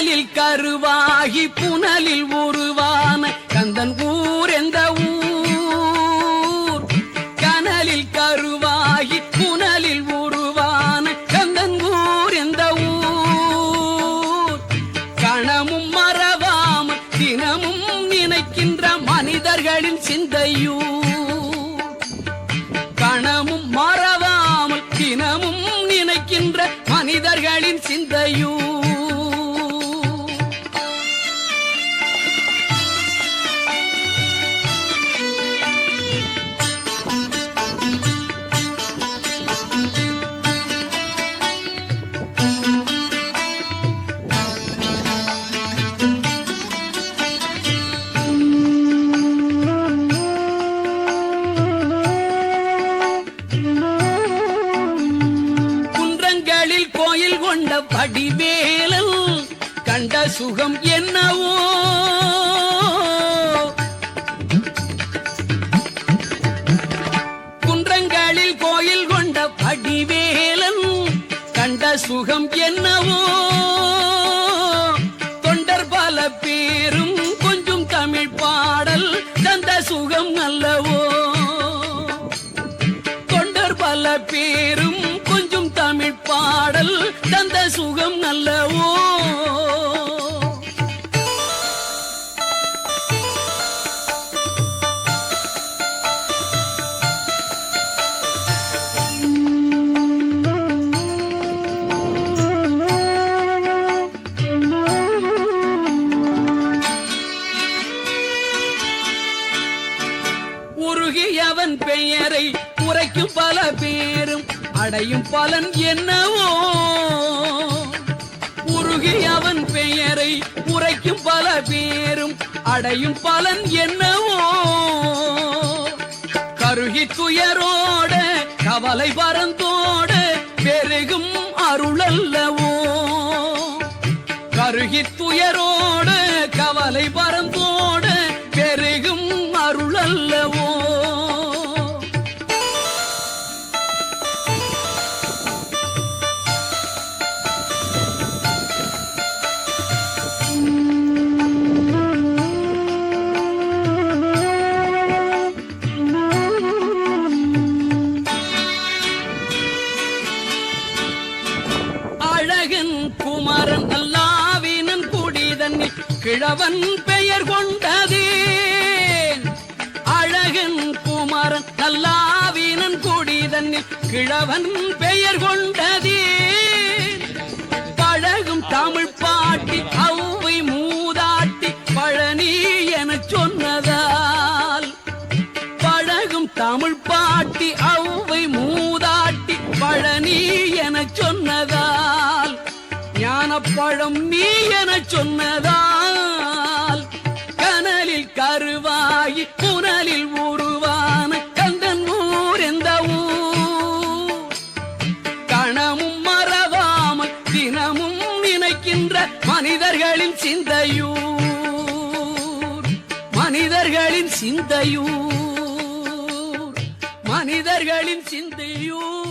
கனலில் கருவாகி புனலில் உருவான கந்தன் ஊர் எந்த ஊர்? கனலில் கருவாகி புனலில் உருவான கந்தன் ஊர் எந்த ஊர்? கணமும் மறவாமல் தினமும் நினைக்கின்ற மனிதர்களின் சிந்தையூர். கணமும் மறவாமல் தினமும் நினைக்கின்ற மனிதர்களின் சிந்தையூர். வடிவேலன் கண்ட சுகம் என்னவோ? குன்றங்களில் கோயில் கொண்ட வடிவேலன் கண்ட சுகம் என்னவோ? தொண்டர் பல பேரும் கொஞ்சம் தமிழ் பாடல் தந்த சுகம் அல்லவோ? தொண்டர் பல பேரும் கொஞ்சம் தமிழ் பாடல் தந்த சுகம் நல்லவோ? உருகியவன் பெயரை உரைக்கும் பல பேரும் அடையும் பலன் என்னவோ? உருகியவன் பெயரை உரைக்கும் பல பேரும் அடையும் பலன் என்னவோ? கருகி துயரோட கவலை பரந்தோட பெருகும் அருளல்லவோ? கருகி துயரோட கவலை பரந்தோட பெருகும் அருளல்லவோ? குமரன் அல்லாவினன் குடிதன்னில் கிழவன் பெயர் கொண்டதே. அழகன் குமரன் அல்லாவினன் குடிதன்னில் கிழவன் பெயர் கொண்டதே. பழகும் தமிழ் பாட்டி அவ்வை மூதாட்டி பழனி என சொன்னதால். பழகும் தமிழ் பாட்டி அவ்வை மூதாட்டி பழனி என சொன்னதால். ஞானப்பழம் நீ என சொன்னதால். கனலில் கருவாகி புனலில் உருவான கந்தன் ஊர் எந்த ஊர்? கணமும் மறவாமல் தினமும் நினைக்கின்ற மனிதர்களின் சிந்தையூர். மனிதர்களின் சிந்தையூர். மனிதர்களின் சிந்தையூர்.